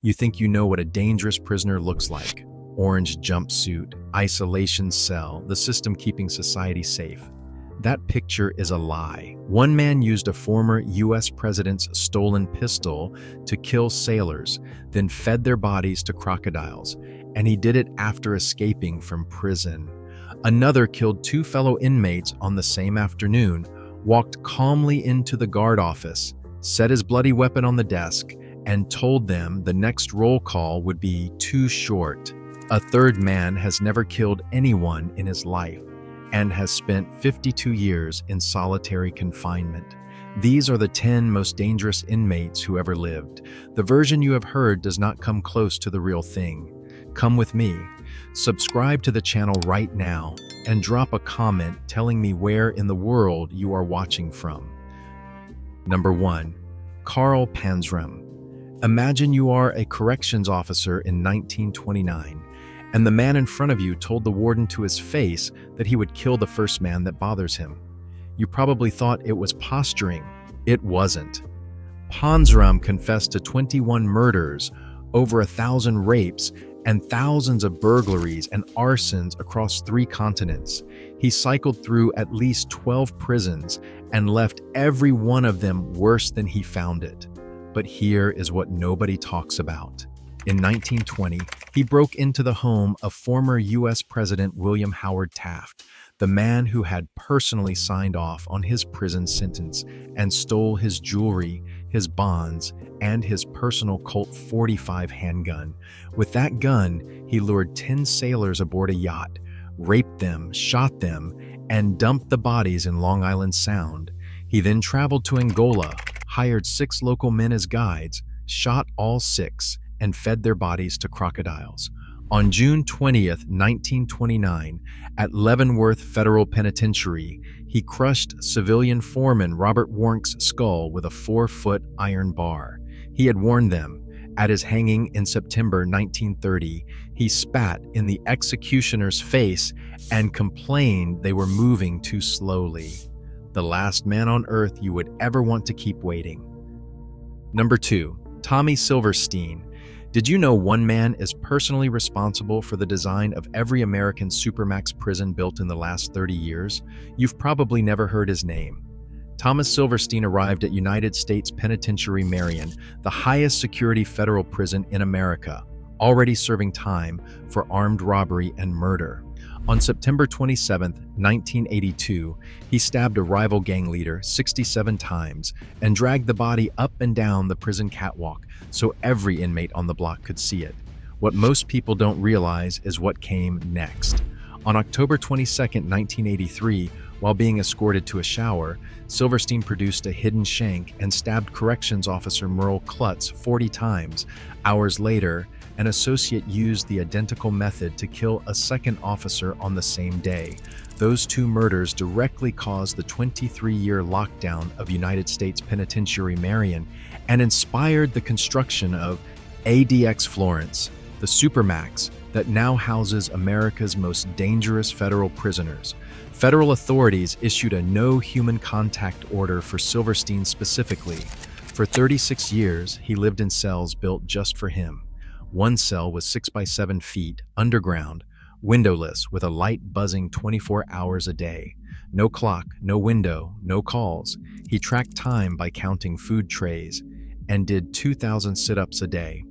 You think you know what a dangerous prisoner looks like. Orange jumpsuit, isolation cell, the system keeping society safe. That picture is a lie. One man used a former US president's stolen pistol to kill sailors, then fed their bodies to crocodiles, and he did it after escaping from prison. Another killed two fellow inmates on the same afternoon, walked calmly into the guard office, set his bloody weapon on the desk, and told them the next roll call would be too short. A third man has never killed anyone in his life and has spent 52 years in solitary confinement. These are the 10 most dangerous inmates who ever lived. The version you have heard does not come close to the real thing. Come with me. Subscribe to the channel right now and drop a comment telling me where in the world you are watching from. Number 1. Karl Panzram. Imagine you are a corrections officer in 1929, and the man in front of you told the warden to his face that he would kill the first man that bothers him. You probably thought it was posturing. It wasn't. Panzram confessed to 21 murders, over 1,000 rapes, and thousands of burglaries and arsons across 3 continents. He cycled through at least 12 prisons and left every one of them worse than he found it. But here is what nobody talks about. In 1920, he broke into the home of former U.S. President William Howard Taft, the man who had personally signed off on his prison sentence, and stole his jewelry, his bonds, and his personal Colt .45 handgun. With that gun, he lured 10 sailors aboard a yacht, raped them, shot them, and dumped the bodies in Long Island Sound. He then traveled to Angola, hired 6 local men as guides, shot all 6, and fed their bodies to crocodiles. On June 20th, 1929, at Leavenworth Federal Penitentiary, he crushed civilian foreman Robert Warnk's skull with a 4-foot iron bar. He had warned them. At his hanging in September 1930, he spat in the executioner's face and complained they were moving too slowly. The last man on earth you would ever want to keep waiting. Number 2. Tommy Silverstein. Did you know one man is personally responsible for the design of every American supermax prison built in the last 30 years? You've probably never heard his name. Thomas Silverstein arrived at United States Penitentiary Marion, the highest security federal prison in America, already serving time for armed robbery and murder. On September 27, 1982, he stabbed a rival gang leader 67 times and dragged the body up and down the prison catwalk so every inmate on the block could see it. What most people don't realize is what came next. On October 22, 1983, while being escorted to a shower, Silverstein produced a hidden shank and stabbed corrections officer Merle Klutz 40 times. Hours later, an associate used the identical method to kill a second officer on the same day. Those 2 murders directly caused the 23-year lockdown of United States Penitentiary Marion and inspired the construction of ADX Florence, the supermax that now houses America's most dangerous federal prisoners. Federal authorities issued a no human contact order for Silverstein specifically. For 36 years, he lived in cells built just for him. One cell was 6 by 7 feet, underground, windowless, with a light buzzing 24 hours a day. No clock, no window, no calls. He tracked time by counting food trays and did 2,000 sit-ups a day.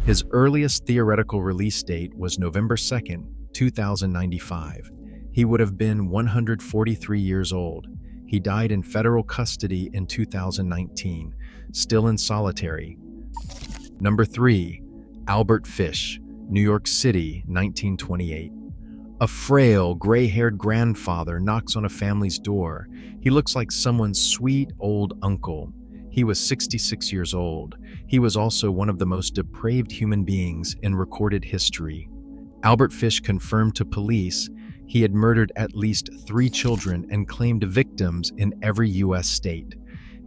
His earliest theoretical release date was November 2nd, 2095. He would have been 143 years old. He died in federal custody in 2019, still in solitary. Number 3. Albert Fish, New York City, 1928. A frail, gray-haired grandfather knocks on a family's door. He looks like someone's sweet old uncle. He was 66 years old. He was also one of the most depraved human beings in recorded history. Albert Fish confirmed to police he had murdered at least 3 children and claimed victims in every U.S. state.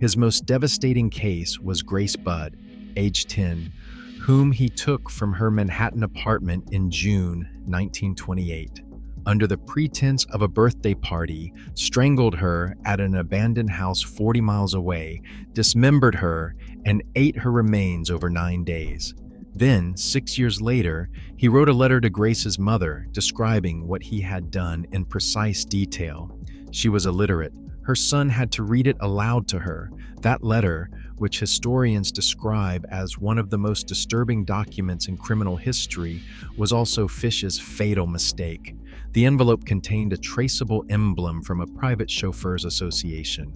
His most devastating case was Grace Budd, age 10, whom he took from her Manhattan apartment in June 1928. Under the pretense of a birthday party, strangled her at an abandoned house 40 miles away, dismembered her, and ate her remains over 9 days. Then, 6 years later, he wrote a letter to Grace's mother describing what he had done in precise detail. She was illiterate. Her son had to read it aloud to her. That letter, which historians describe as one of the most disturbing documents in criminal history, was also Fish's fatal mistake. The envelope contained a traceable emblem from a private chauffeurs association.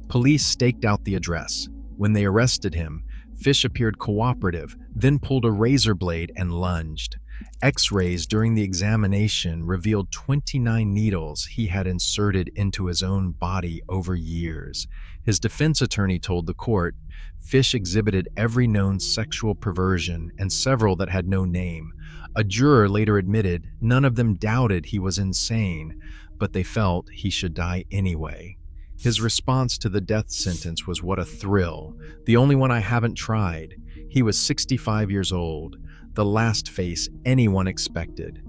Police staked out the address. When they arrested him, Fish appeared cooperative, then pulled a razor blade and lunged. X-rays during the examination revealed 29 needles he had inserted into his own body over years. His defense attorney told the court, Fish exhibited every known sexual perversion and several that had no name. A juror later admitted none of them doubted he was insane, but they felt he should die anyway. His response to the death sentence was, "What a thrill. The only one I haven't tried." He was 65 years old, the last face anyone expected.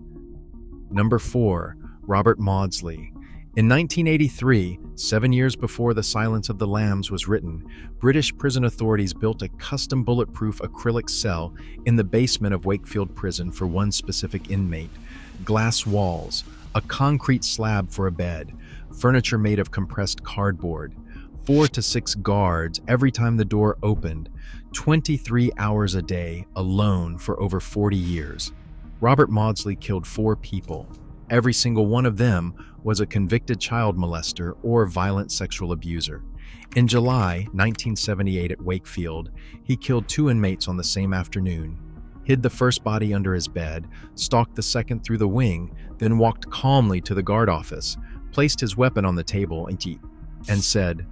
Number 4, Robert Maudsley. In 1983, 7 years before The Silence of the Lambs was written, British prison authorities built a custom bulletproof acrylic cell in the basement of Wakefield Prison for one specific inmate. Glass walls, a concrete slab for a bed, furniture made of compressed cardboard, 4 to 6 guards every time the door opened, 23 hours a day, alone for over 40 years. Robert Maudsley killed 4 people. Every single one of them was a convicted child molester or violent sexual abuser. In July 1978 at Wakefield, he killed 2 inmates on the same afternoon, hid the first body under his bed, stalked the second through the wing, then walked calmly to the guard office, placed his weapon on the table and said,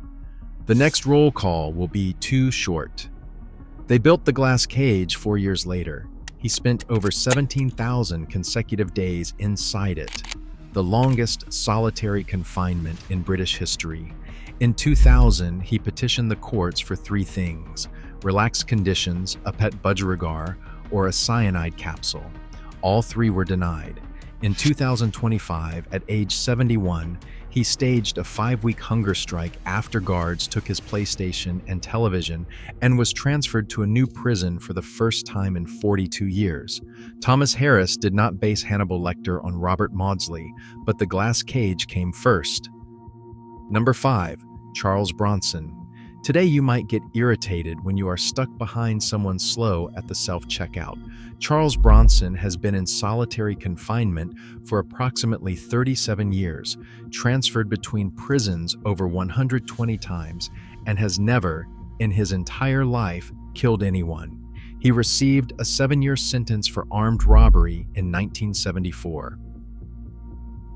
"The next roll call will be too short." They built the glass cage 4 years later. He spent over 17,000 consecutive days inside it, the longest solitary confinement in British history. In 2000, he petitioned the courts for 3 things: relaxed conditions, a pet budgerigar, or a cyanide capsule. All 3 were denied. In 2025, at age 71, he staged a 5-week hunger strike after guards took his PlayStation and television and was transferred to a new prison for the first time in 42 years. Thomas Harris did not base Hannibal Lecter on Robert Maudsley, but the glass cage came first. Number 5, Charles Bronson. Today you might get irritated when you are stuck behind someone slow at the self-checkout. Charles Bronson has been in solitary confinement for approximately 37 years, transferred between prisons over 120 times, and has never, in his entire life, killed anyone. He received a 7-year sentence for armed robbery in 1974.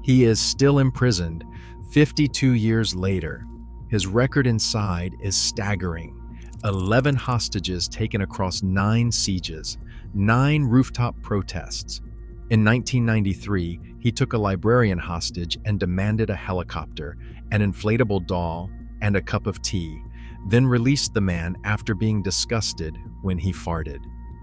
He is still imprisoned 52 years later. His record inside is staggering. 11 hostages taken across 9 sieges, 9 rooftop protests. In 1993, he took a librarian hostage and demanded a helicopter, an inflatable doll, and a cup of tea, then released the man after being disgusted when he farted.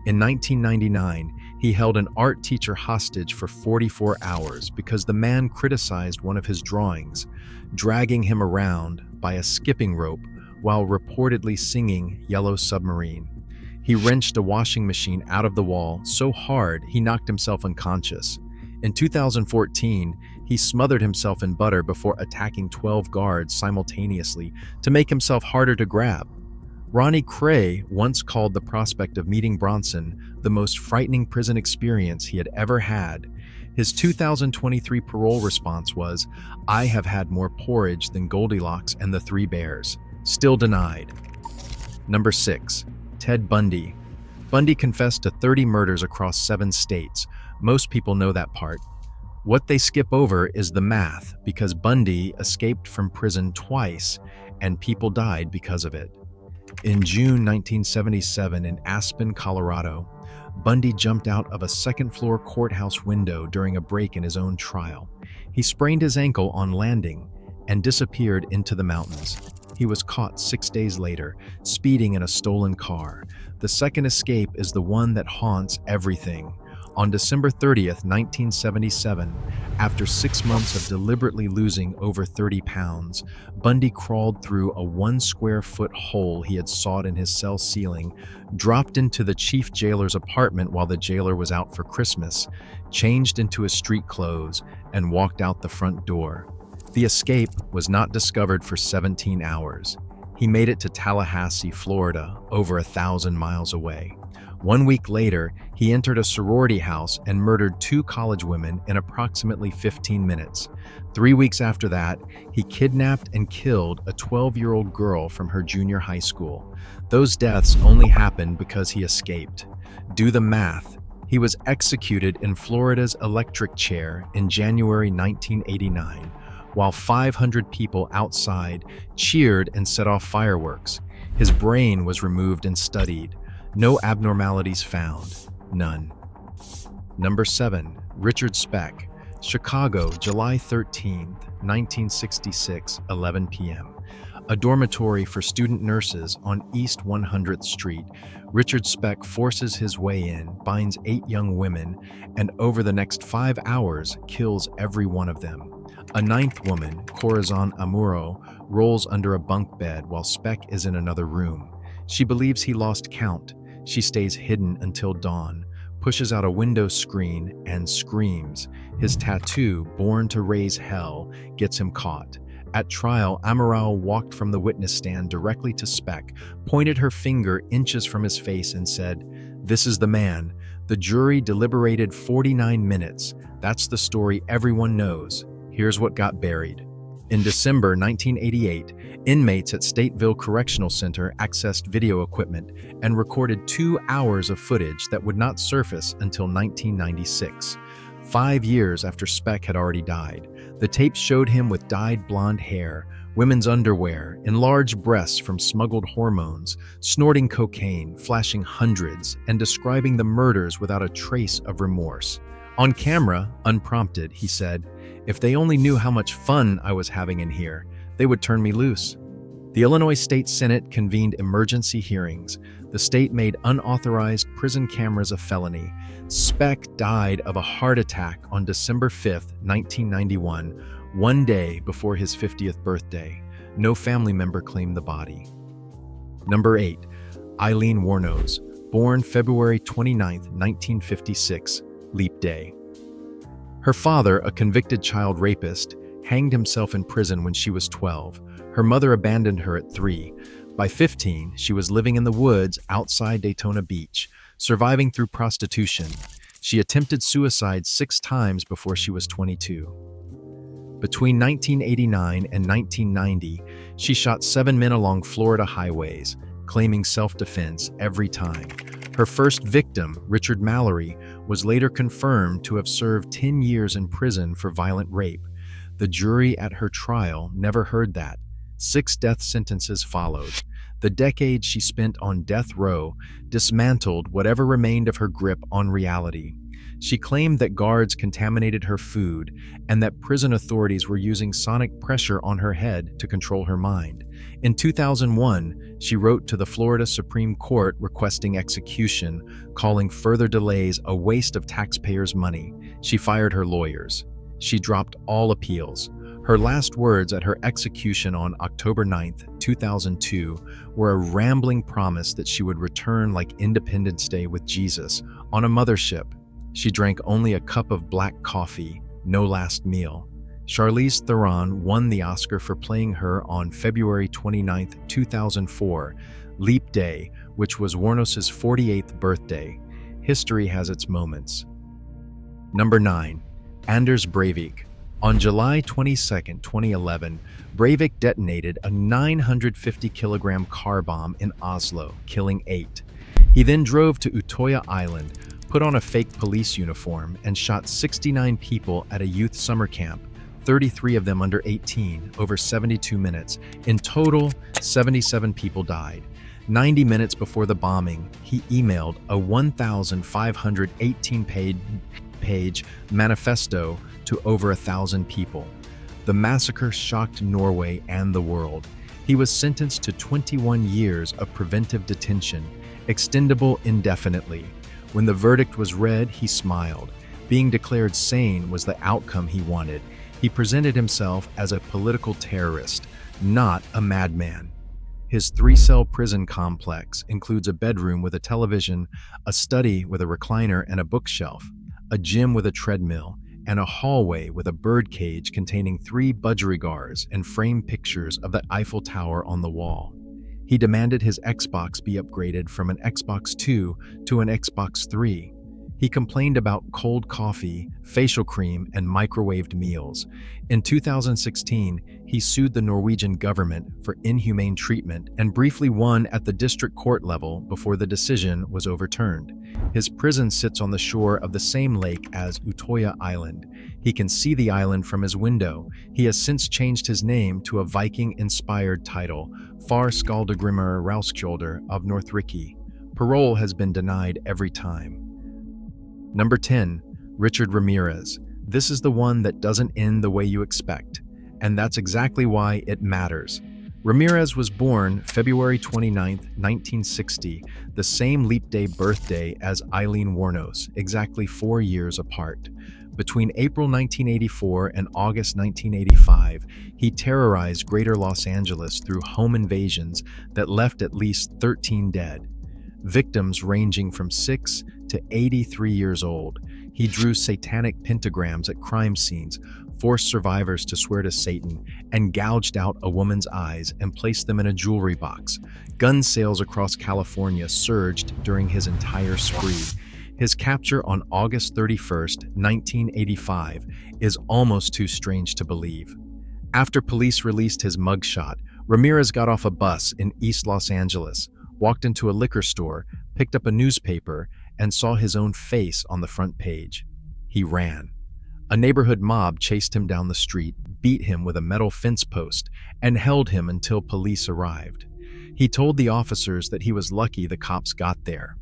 In 1999, he held an art teacher hostage for 44 hours because the man criticized one of his drawings, dragging him around by a skipping rope while reportedly singing Yellow Submarine. He wrenched a washing machine out of the wall so hard he knocked himself unconscious. In 2014, he smothered himself in butter before attacking 12 guards simultaneously to make himself harder to grab. Ronnie Cray once called the prospect of meeting Bronson the most frightening prison experience he had ever had. His 2023 parole response was, "I have had more porridge than Goldilocks and the 3 bears." Still denied. Number 6, Ted Bundy. Bundy confessed to 30 murders across 7 states. Most people know that part. What they skip over is the math, because Bundy escaped from prison twice, and people died because of it. In June 1977 in Aspen, Colorado, Bundy jumped out of a second-floor courthouse window during a break in his own trial. He sprained his ankle on landing and disappeared into the mountains. He was caught 6 days later, speeding in a stolen car. The second escape is the one that haunts everything. On December 30th, 1977, after 6 months of deliberately losing over 30 pounds, Bundy crawled through a 1 square-foot hole he had sawed in his cell ceiling, dropped into the chief jailer's apartment while the jailer was out for Christmas, changed into his street clothes, and walked out the front door. The escape was not discovered for 17 hours. He made it to Tallahassee, Florida, over 1,000 miles away. 1 week later, he entered a sorority house and murdered 2 college women in approximately 15 minutes. 3 weeks after that, he kidnapped and killed a 12-year-old girl from her junior high school. Those deaths only happened because he escaped. Do the math. He was executed in Florida's electric chair in January 1989, while 500 people outside cheered and set off fireworks. His brain was removed and studied. No abnormalities found. None. Number 7. Richard Speck. Chicago, July 13, 1966, 11 p.m. A dormitory for student nurses on East 100th Street. Richard Speck forces his way in, binds 8 young women, and over the next 5 hours kills every one of them. A 9th woman, Corazon Amuro, rolls under a bunk bed while Speck is in another room. She believes he lost count. She stays hidden until dawn, pushes out a window screen, and screams. His tattoo, "Born to Raise Hell," gets him caught. At trial, Amaral walked from the witness stand directly to Speck, pointed her finger inches from his face, and said, "This is the man." The jury deliberated 49 minutes. That's the story everyone knows. Here's what got buried. In December 1988, inmates at Stateville Correctional Center accessed video equipment and recorded 2 hours of footage that would not surface until 1996. 5 years after Speck had already died. The tape showed him with dyed blonde hair, women's underwear, enlarged breasts from smuggled hormones, snorting cocaine, flashing hundreds, and describing the murders without a trace of remorse. On camera, unprompted, he said, "If they only knew how much fun I was having in here, they would turn me loose." The Illinois State Senate convened emergency hearings. The state made unauthorized prison cameras a felony. Speck died of a heart attack on December 5, 1991, 1 day before his 50th birthday. No family member claimed the body. Number 8. Eileen Wuornos, born February 29, 1956, Leap Day. Her father, a convicted child rapist, hanged himself in prison when she was 12. Her mother abandoned her at 3. By 15, she was living in the woods outside Daytona Beach, surviving through prostitution. She attempted suicide 6 times before she was 22. Between 1989 and 1990, she shot 7 men along Florida highways, claiming self-defense every time. Her first victim, Richard Mallory, was later confirmed to have served 10 years in prison for violent rape. The jury at her trial never heard that. 6 death sentences followed. The decade she spent on death row dismantled whatever remained of her grip on reality. She claimed that guards contaminated her food and that prison authorities were using sonic pressure on her head to control her mind. In 2001, she wrote to the Florida Supreme Court requesting execution, calling further delays a waste of taxpayers' money. She fired her lawyers. She dropped all appeals. Her last words at her execution on October 9, 2002, were a rambling promise that she would return like Independence Day with Jesus on a mothership. She drank only a cup of black coffee, no last meal. Charlize Theron won the Oscar for playing her on February 29, 2004, Leap Day, which was Wuornos' 48th birthday. History has its moments. Number 9. Anders Breivik. On July 22, 2011, Breivik detonated a 950-kilogram car bomb in Oslo, killing 8. He then drove to Utoya Island, put on a fake police uniform, and shot 69 people at a youth summer camp, 33 of them under 18, over 72 minutes. In total, 77 people died. 90 minutes before the bombing, he emailed a 1,518-page manifesto to over 1,000 people. The massacre shocked Norway and the world. He was sentenced to 21 years of preventive detention, extendable indefinitely. When the verdict was read, he smiled. Being declared sane was the outcome he wanted. He presented himself as a political terrorist, not a madman. His three-cell prison complex includes a bedroom with a television, a study with a recliner and a bookshelf, a gym with a treadmill, and a hallway with a bird cage containing 3 budgerigars and framed pictures of the Eiffel Tower on the wall. He demanded his Xbox be upgraded from an Xbox 2 to an Xbox 3. He complained about cold coffee, facial cream, and microwaved meals. In 2016, he sued the Norwegian government for inhumane treatment and briefly won at the district court level before the decision was overturned. His prison sits on the shore of the same lake as Utoya Island. He can see the island from his window. He has since changed his name to a Viking-inspired title, Far Skaldagrimmer Rauskjolder of Northriki. Parole has been denied every time. Number 10. Richard Ramirez. This is the one that doesn't end the way you expect, and that's exactly why it matters. Ramirez was born February 29, 1960, the same leap day birthday as Eileen Wuornos, exactly 4 years apart. Between April 1984 and August 1985, he terrorized Greater Los Angeles through home invasions that left at least 13 dead. Victims ranging from 6 to 83 years old. He drew satanic pentagrams at crime scenes, forced survivors to swear to Satan, and gouged out a woman's eyes and placed them in a jewelry box. Gun sales across California surged during his entire spree. His capture on August 31, 1985, is almost too strange to believe. After police released his mugshot, Ramirez got off a bus in East Los Angeles, walked into a liquor store, picked up a newspaper, and saw his own face on the front page. He ran. A neighborhood mob chased him down the street, beat him with a metal fence post, and held him until police arrived. He told the officers that he was lucky the cops got there.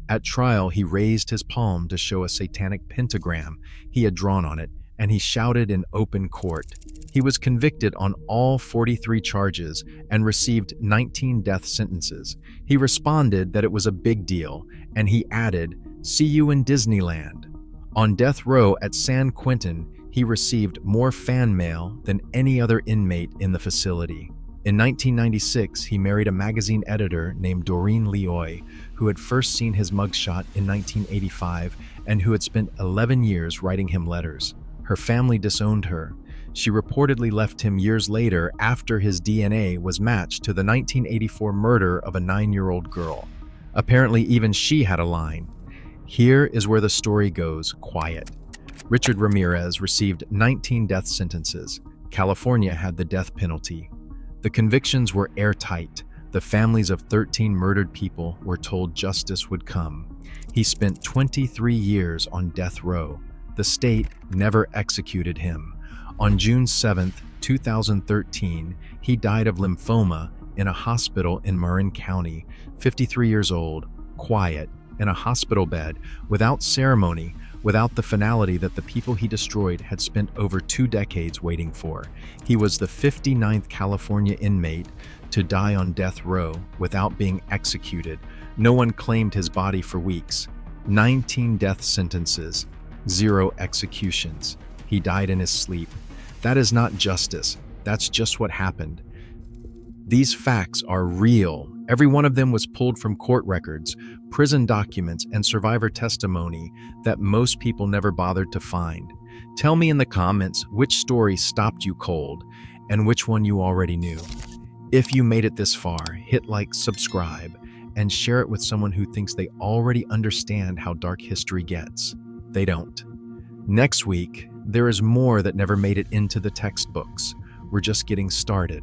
At trial, he raised his palm to show a satanic pentagram he had drawn on it, and he shouted in open court. He was convicted on all 43 charges and received 19 death sentences. He responded that it was a big deal, and he added, "See you in Disneyland." On death row at San Quentin, he received more fan mail than any other inmate in the facility. In 1996, he married a magazine editor named Doreen Leoy, who had first seen his mugshot in 1985 and who had spent 11 years writing him letters. Her family disowned her. She reportedly left him years later after his DNA was matched to the 1984 murder of a 9-year-old girl. Apparently, even she had a line. Here is where the story goes quiet. Richard Ramirez received 19 death sentences. California had the death penalty. The convictions were airtight. The families of 13 murdered people were told justice would come. He spent 23 years on death row. The state never executed him. On June 7, 2013, he died of lymphoma in a hospital in Marin County, 53 years old, quiet, in a hospital bed, without ceremony, without the finality that the people he destroyed had spent over 2 decades waiting for. He was the 59th California inmate to die on death row without being executed. No one claimed his body for weeks. 19 death sentences, 0 executions. He died in his sleep. That is not justice. That's just what happened. These facts are real. Every one of them was pulled from court records, prison documents, and survivor testimony that most people never bothered to find. Tell me in the comments which story stopped you cold and which one you already knew. If you made it this far, hit like, subscribe, and share it with someone who thinks they already understand how dark history gets. They don't. Next week, there is more that never made it into the textbooks. We're just getting started.